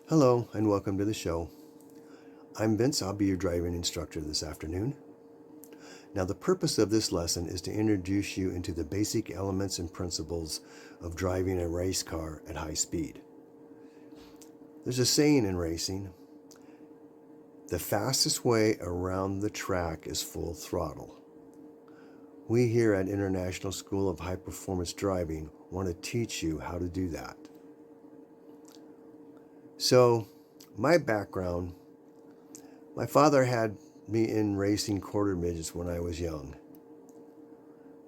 Hello and welcome to the show. I'm Vince. I'll be your driving instructor this afternoon. Now, the purpose of this lesson is to introduce you into the basic elements and principles of driving a race car at high speed. There's a saying in racing: the fastest way around the track is full throttle. We here at International School of High Performance Driving want to teach you how to do that. So, my background: my father had me in racing quarter midgets when I was young.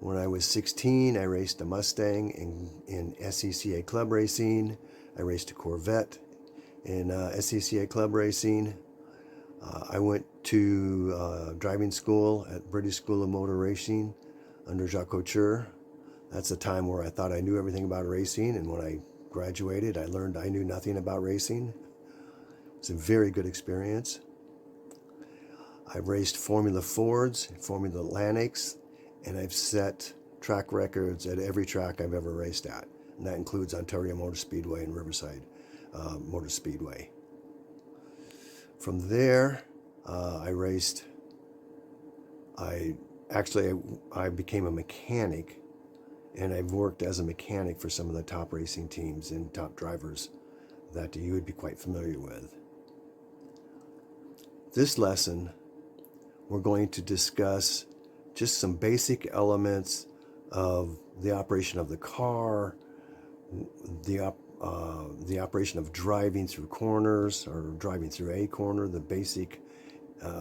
When I was 16, I raced a Mustang in SCCA club racing. I raced a Corvette in SCCA club racing. I went to driving school at British School of Motor Racing under Jacques Couture. That's a time where I thought I knew everything about racing, and when I graduated, I learned I knew nothing about racing. It was a very good experience. I've raced Formula Fords, Formula Atlantics, and I've set track records at every track I've ever raced at. And that includes Ontario Motor Speedway and Riverside Motor Speedway. From there, I became a mechanic, and I've worked as a mechanic for some of the top racing teams and top drivers that you would be quite familiar with. This lesson, we're going to discuss just some basic elements of the operation of the car, the operation of driving through corners or driving through a corner, the basic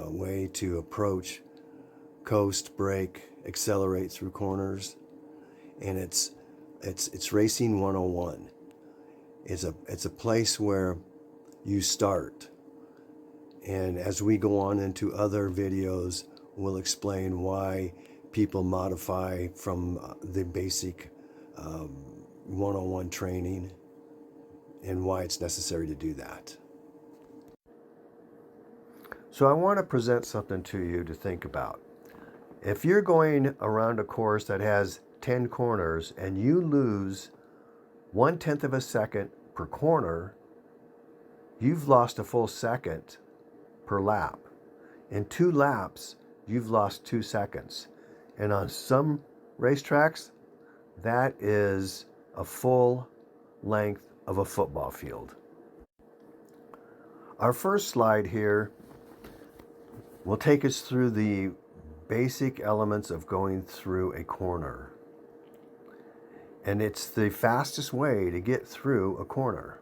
way to approach, coast, brake, accelerate through corners. And it's Racing 101. It's a place where you start. And as we go on into other videos, we'll explain why people modify from the basic 101 training and why it's necessary to do that. So I want to present something to you to think about. If you're going around a course that has 10 corners and you lose 1/10 of a second per corner, you've lost a full second per lap. In 2 laps, you've lost 2 seconds. And on some racetracks, that is a full length of a football field. Our first slide here will take us through the basic elements of going through a corner. And it's the fastest way to get through a corner.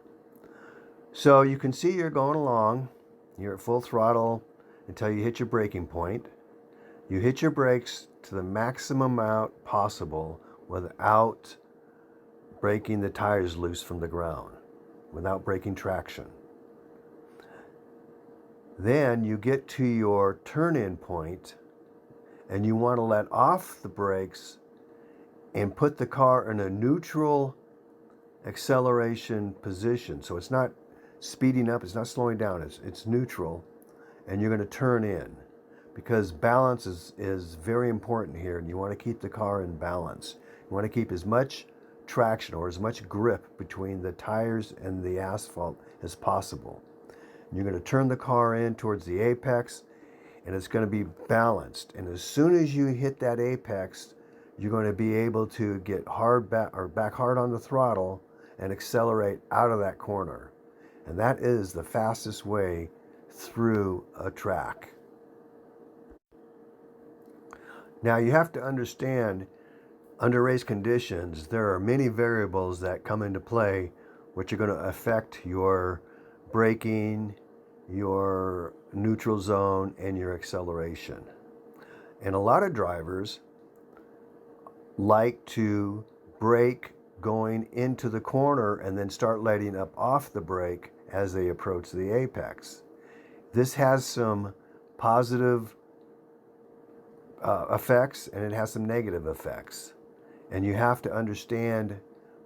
So you can see you're going along, you're at full throttle until you hit your braking point. You hit your brakes to the maximum amount possible without breaking the tires loose from the ground, without breaking traction. Then you get to your turn-in point and you want to let off the brakes and put the car in a neutral acceleration position. So it's not speeding up, it's not slowing down, it's neutral, and you're going to turn in, because balance is very important here, and you want to keep the car in balance. You want to keep as much traction or as much grip between the tires and the asphalt as possible. And you're going to turn the car in towards the apex, and it's going to be balanced. And as soon as you hit that apex, you're going to be able to get back hard on the throttle and accelerate out of that corner. And that is the fastest way through a track. Now you have to understand, under race conditions, there are many variables that come into play which are going to affect your braking, your neutral zone, and your acceleration. And a lot of drivers like to brake going into the corner and then start letting up off the brake as they approach the apex. This has some positive effects, and it has some negative effects. And you have to understand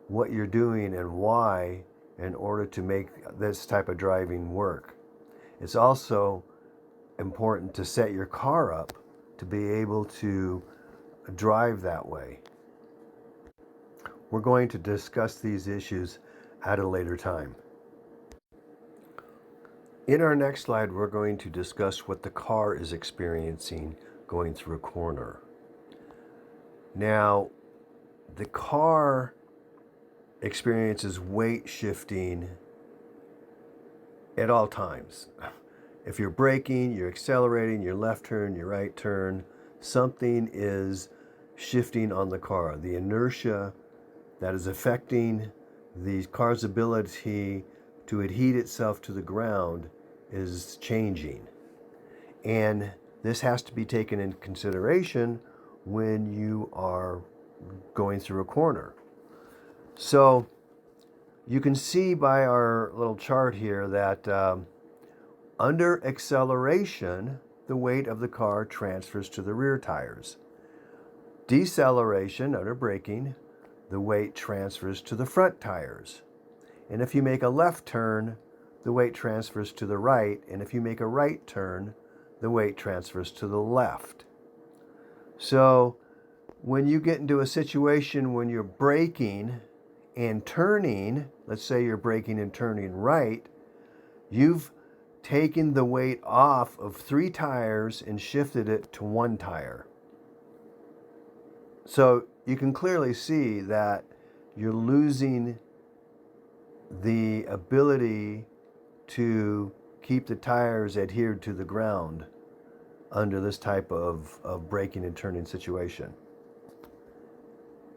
what you're doing and why in order to make this type of driving work. It's also important to set your car up to be able to drive that way. We're going to discuss these issues at a later time. In our next slide, we're going to discuss what the car is experiencing going through a corner. Now, the car experiences weight shifting at all times. If you're braking, you're accelerating, your left turn, your right turn, something is shifting on the car. The inertia that is affecting the car's ability to adhere itself to the ground is changing. And this has to be taken into consideration when you are going through a corner. So you can see by our little chart here that under acceleration, the weight of the car transfers to the rear tires. Deceleration, under braking, the weight transfers to the front tires. And if you make a left turn, the weight transfers to the right. And if you make a right turn, the weight transfers to the left. So when you get into a situation when you're braking and turning, let's say you're braking and turning right, you've taken the weight off of 3 tires and shifted it to 1 tire. So you can clearly see that you're losing the ability to keep the tires adhered to the ground under this type of braking and turning situation.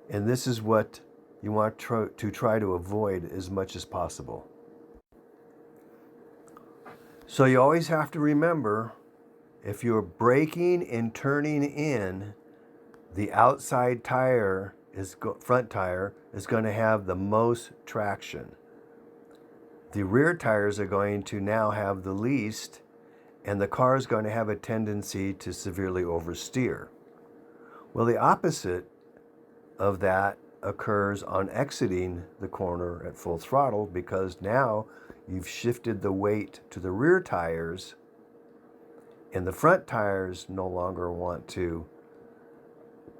And this is what you want to try to avoid as much as possible. So you always have to remember, if you're braking and turning in, the outside tire, front tire, is going to have the most traction. The rear tires are going to now have the least, and the car is going to have a tendency to severely oversteer. Well, the opposite of that occurs on exiting the corner at full throttle, because now you've shifted the weight to the rear tires, and the front tires no longer want to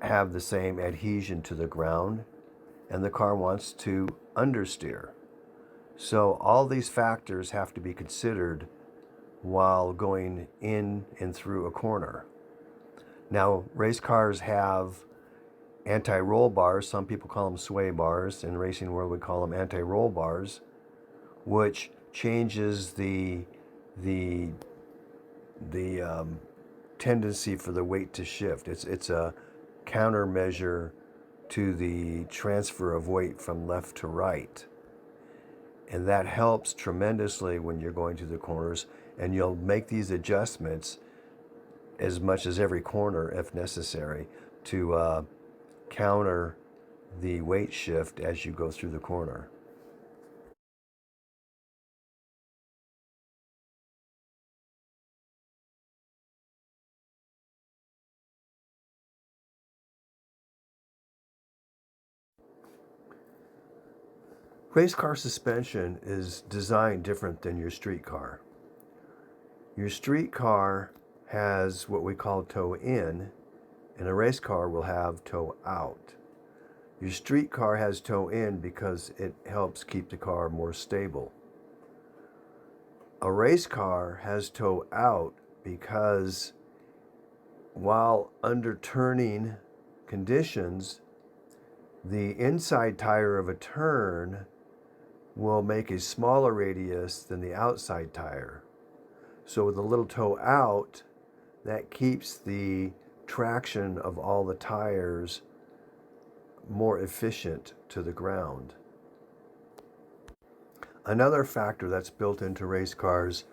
have the same adhesion to the ground, and the car wants to understeer. So all these factors have to be considered while going in and through a corner. Now, race cars have anti-roll bars. Some people call them sway bars. In the racing world, we call them anti-roll bars, which changes the tendency for the weight to shift. It's a countermeasure to the transfer of weight from left to right. And that helps tremendously when you're going to the corners, and you'll make these adjustments as much as every corner if necessary to counter the weight shift as you go through the corner. Race car suspension is designed different than your street car. Your street car has what we call toe in, and a race car will have toe out. Your street car has toe in because it helps keep the car more stable. A race car has toe out because while under turning conditions, the inside tire of a turn will make a smaller radius than the outside tire. So with a little toe out, that keeps the traction of all the tires more efficient to the ground. Another factor that's built into race cars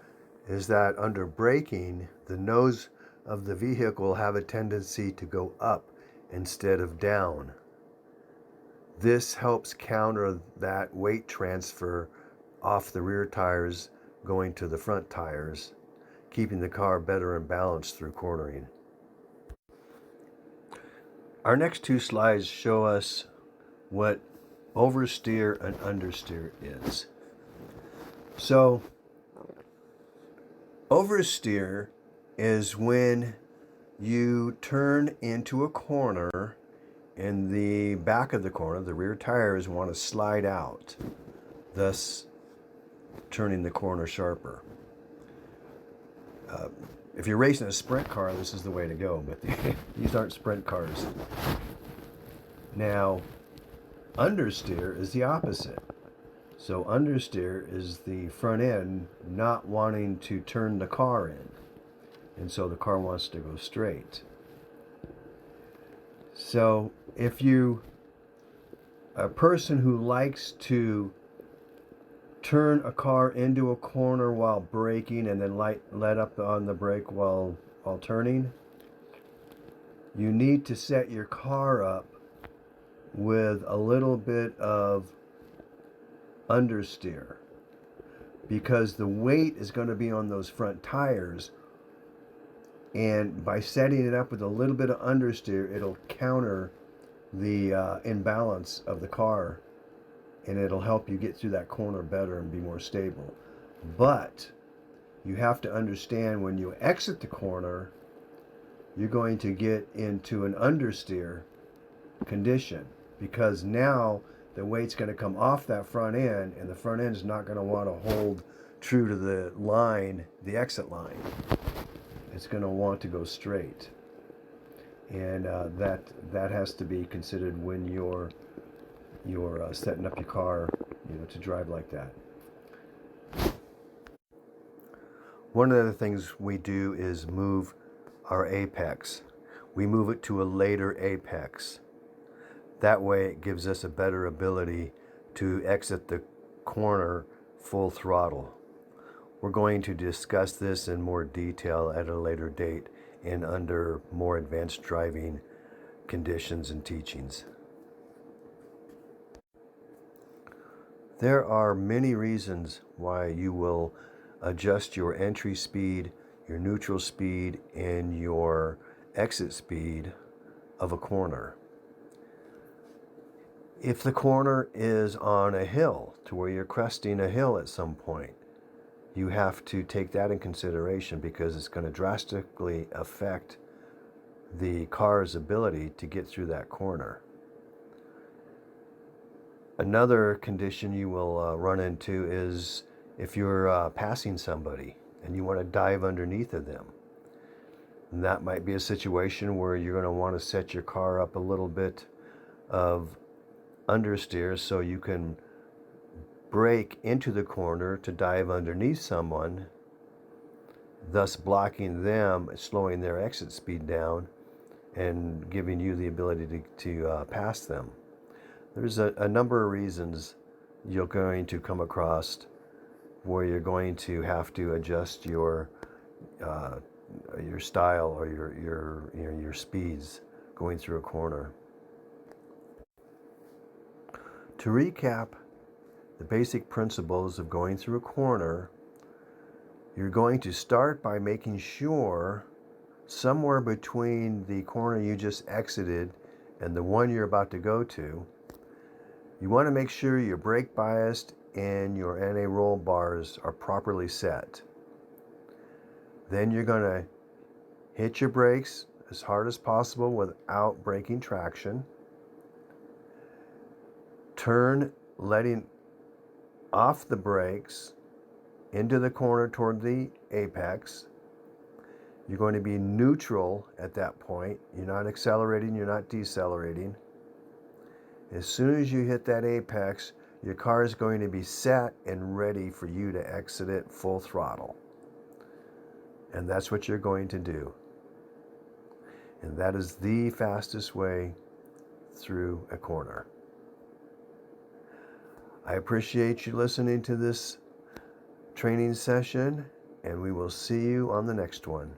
is that under braking, the nose of the vehicle have a tendency to go up instead of down. This helps counter that weight transfer off the rear tires going to the front tires, keeping the car better in balance through cornering. Our next 2 slides show us what oversteer and understeer is. So, oversteer is when you turn into a corner and the back of the corner, the rear tires, want to slide out, thus turning the corner sharper. If you're racing a sprint car, this is the way to go, but these aren't sprint cars. Now, understeer is the opposite. So understeer is the front end not wanting to turn the car in. And so the car wants to go straight. So if you, a person who likes to turn a car into a corner while braking and then let up on the brake while turning, you need to set your car up with a little bit of understeer, because the weight is going to be on those front tires, and by setting it up with a little bit of understeer, it'll counter the imbalance of the car, and it'll help you get through that corner better and be more stable. But you have to understand, when you exit the corner, you're going to get into an understeer condition, because now the weight's going to come off that front end, and the front end is not going to want to hold true to the line, the exit line. It's going to want to go straight, and that has to be considered when you're setting up your car, to drive like that. One of the things we do is move our apex. We move it to a later apex. That way it gives us a better ability to exit the corner full throttle. We're going to discuss this in more detail at a later date and under more advanced driving conditions and teachings. There are many reasons why you will adjust your entry speed, your neutral speed, and your exit speed of a corner. If the corner is on a hill, to where you're cresting a hill at some point, you have to take that in consideration, because it's going to drastically affect the car's ability to get through that corner. Another condition you will run into is if you're passing somebody and you want to dive underneath of them. And that might be a situation where you're going to want to set your car up a little bit of understeer so you can brake into the corner to dive underneath someone, thus blocking them, slowing their exit speed down, and giving you the ability to pass them. There's a number of reasons you're going to come across where you're going to have to adjust your style or your speeds going through a corner. To recap the basic principles of going through a corner, you're going to start by making sure somewhere between the corner you just exited and the one you're about to go to, you want to make sure your brake bias and your anti-roll bars are properly set. Then you're going to hit your brakes as hard as possible without breaking traction. Turn, letting off the brakes into the corner toward the apex. You're going to be neutral at that point. You're not accelerating, you're not decelerating. As soon as you hit that apex, your car is going to be set and ready for you to exit it full throttle. And that's what you're going to do. And that is the fastest way through a corner. I appreciate you listening to this training session, and we will see you on the next one.